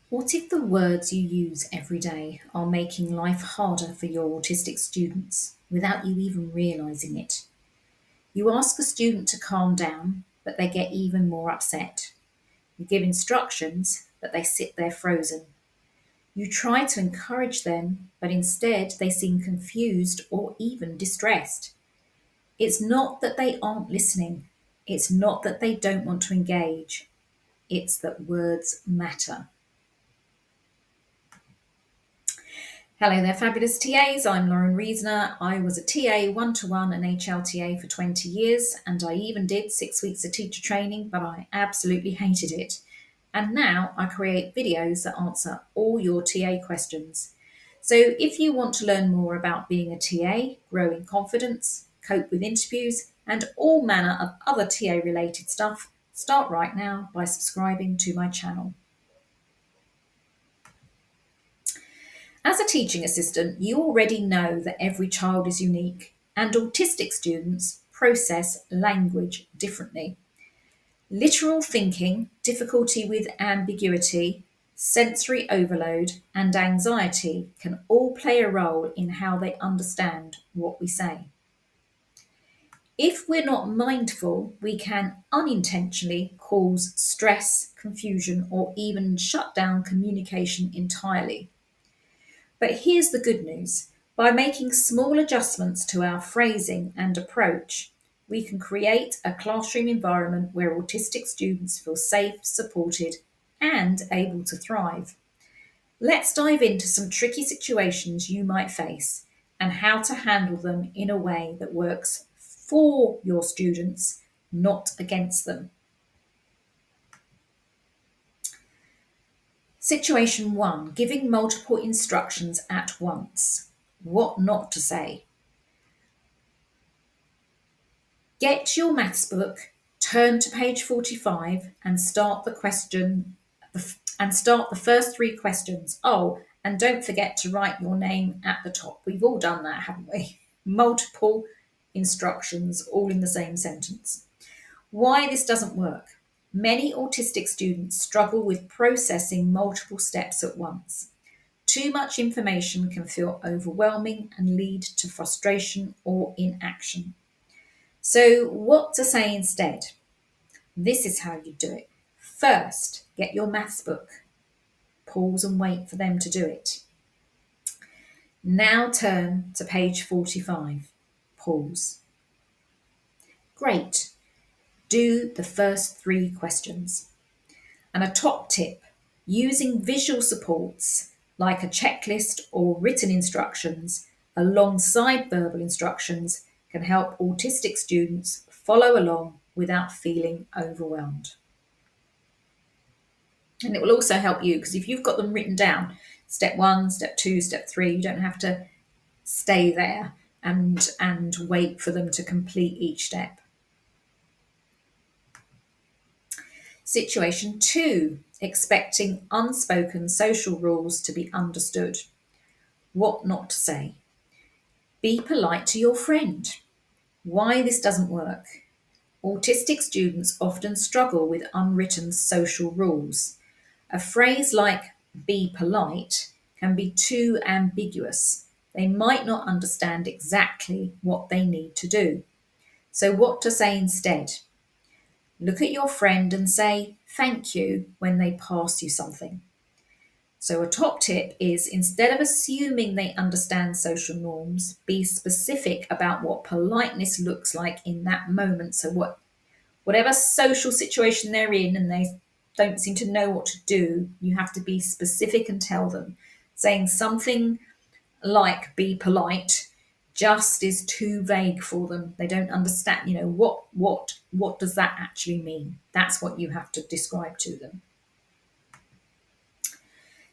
What if the words you use every day are making life harder for your autistic students without you even realising it? You ask a student to calm down, but they get even more upset. You give instructions, but they sit there frozen. You try to encourage them, but instead they seem confused or even distressed. It's not that they aren't listening. It's not that they don't want to engage. It's that words matter. Hello there, fabulous TAs. I'm Lauren Reasoner. I was a TA one-to-one and HLTA for 20 years, and I even did 6 weeks of teacher training, but I absolutely hated it. And now I create videos that answer all your TA questions. So if you want to learn more about being a TA, grow in confidence, cope with interviews, and all manner of other TA related stuff, start right now by subscribing to my channel. As a teaching assistant, you already know that every child is unique and autistic students process language differently. Literal thinking, difficulty with ambiguity, sensory overload, and anxiety can all play a role in how they understand what we say. If we're not mindful, we can unintentionally cause stress, confusion, or even shut down communication entirely. But here's the good news. By making small adjustments to our phrasing and approach, we can create a classroom environment where autistic students feel safe, supported, and able to thrive. Let's dive into some tricky situations you might face and how to handle them in a way that works for your students, not against them. Situation 1, giving multiple instructions at once. What not to say. Get your maths book, turn to page 45 and start the first 3 questions. Oh, and don't forget to write your name at the top. We've all done that, haven't we? Multiple instructions all in the same sentence. Why this doesn't work. Many autistic students struggle with processing multiple steps at once. Too much information can feel overwhelming and lead to frustration or inaction. So, what to say instead? This is how you do it. First, get your maths book. Pause and wait for them to do it. Now turn to page 45. Pause. Great. Do the first 3 questions. And a top tip, using visual supports like a checklist or written instructions alongside verbal instructions can help autistic students follow along without feeling overwhelmed. And it will also help you because if you've got them written down, step 1, step 2, step 3, you don't have to stay there and wait for them to complete each step. Situation 2, expecting unspoken social rules to be understood. What not to say. Be polite to your friend. Why this doesn't work. Autistic students often struggle with unwritten social rules. A phrase like be polite can be too ambiguous. They might not understand exactly what they need to do. So what to say instead? Look at your friend and say thank you when they pass you something. So a top tip is instead of assuming they understand social norms, be specific about what politeness looks like in that moment. So whatever social situation they're in and they don't seem to know what to do, you have to be specific and tell them. Saying something like be polite just is too vague for them. They don't understand, what does that actually mean? That's what you have to describe to them.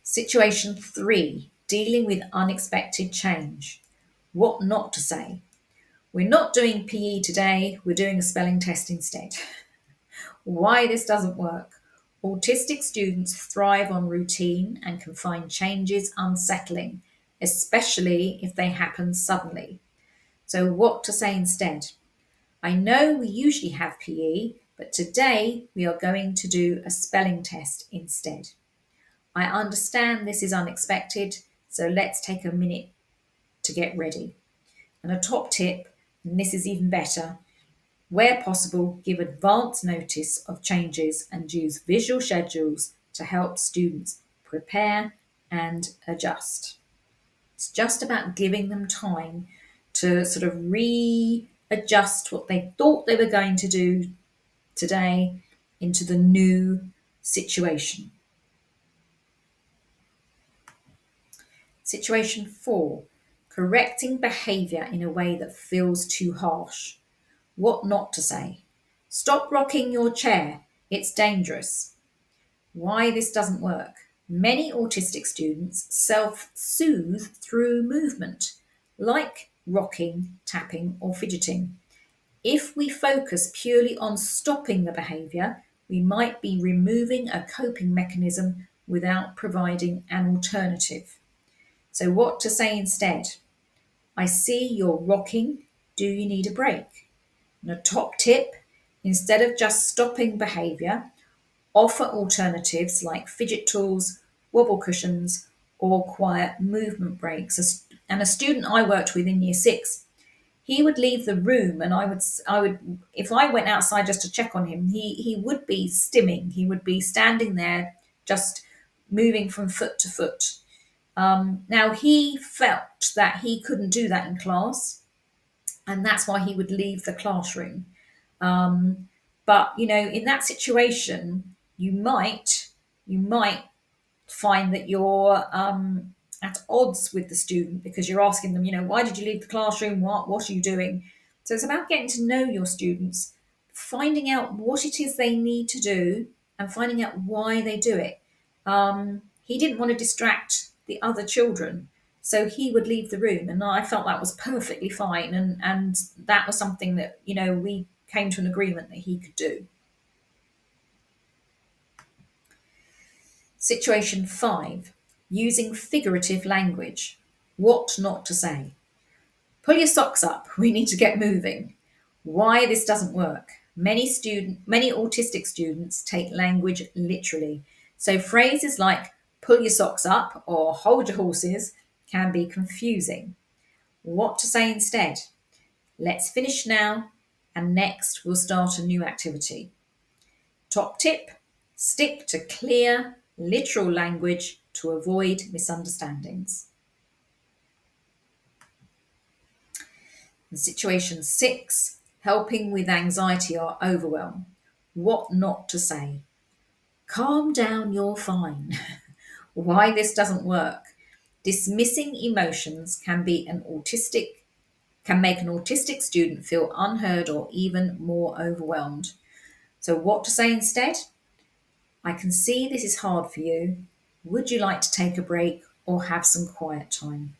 Situation 3, dealing with unexpected change. What not to say. We're not doing PE today, we're doing a spelling test instead. Why this doesn't work. Autistic students thrive on routine and can find changes unsettling, especially if they happen suddenly. So what to say instead? I know we usually have PE, but today we are going to do a spelling test instead. I understand this is unexpected, so let's take a minute to get ready. And a top tip, and this is even better, where possible, give advance notice of changes and use visual schedules to help students prepare and adjust. It's just about giving them time to sort of readjust what they thought they were going to do today into the new situation. Situation 4, correcting behaviour in a way that feels too harsh. What not to say. Stop rocking your chair, it's dangerous. Why this doesn't work. Many autistic students self-soothe through movement, like rocking, tapping, or fidgeting. If we focus purely on stopping the behaviour, we might be removing a coping mechanism without providing an alternative. So, what to say instead? I see you're rocking. Do you need a break? And a top tip, instead of just stopping behaviour, offer alternatives like fidget tools, wobble cushions, or quiet movement breaks. And a student I worked with in year 6, he would leave the room, and I would, if I went outside just to check on him, he would be stimming. He would be standing there, just moving from foot to foot. Now he felt that he couldn't do that in class, and that's why he would leave the classroom. But in that situation, you might find that you're at odds with the student because you're asking them, why did you leave the classroom? What are you doing? So it's about getting to know your students, finding out what it is they need to do, and finding out why they do it. He didn't want to distract the other children, so he would leave the room, and I felt that was perfectly fine, and that was something that we came to an agreement that he could do. Situation 5, using figurative language. What not to say. Pull your socks up, we need to get moving. Why this doesn't work. Many autistic students take language literally. So phrases like pull your socks up or hold your horses can be confusing. What to say instead? Let's finish now, and next we'll start a new activity. Top tip, stick to clear, literal language to avoid misunderstandings. In situation 6, helping with anxiety or overwhelm. What not to say. Calm down, you're fine. Why this doesn't work. Dismissing emotions can make an autistic student feel unheard or even more overwhelmed. So what to say instead? I can see this is hard for you. Would you like to take a break or have some quiet time?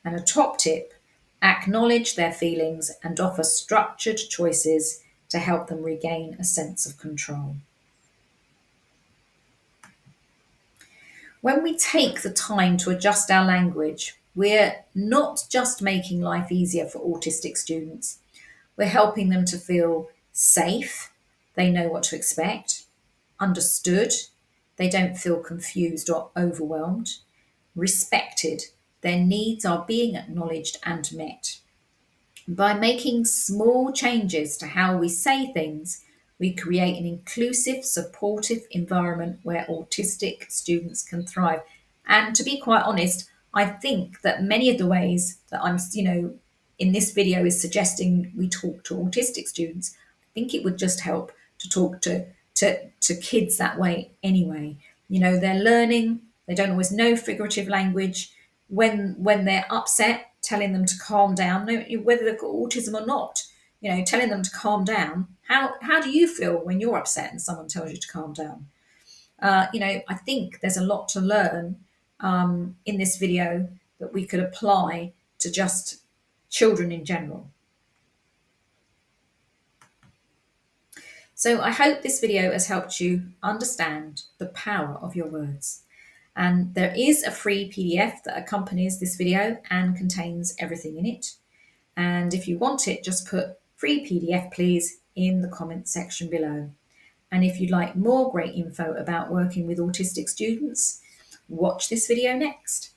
And a top tip, acknowledge their feelings and offer structured choices to help them regain a sense of control. When we take the time to adjust our language, we're not just making life easier for autistic students, we're helping them to feel safe, they know what to expect, understood, they don't feel confused or overwhelmed, respected, their needs are being acknowledged and met. By making small changes to how we say things, we create an inclusive, supportive environment where autistic students can thrive. And to be quite honest, I think that many of the ways that I'm, in this video is suggesting we talk to autistic students, I think it would just help to talk to kids that way anyway. They're learning, they don't always know figurative language. When they're upset, telling them to calm down, whether they've got autism or not, telling them to calm down. How do you feel when you're upset and someone tells you to calm down? I think there's a lot to learn in this video that we could apply to just children in general. So I hope this video has helped you understand the power of your words. And there is a free PDF that accompanies this video and contains everything in it. And if you want it, just put free PDF please in the comment section below. And if you'd like more great info about working with autistic students, Watch this video next.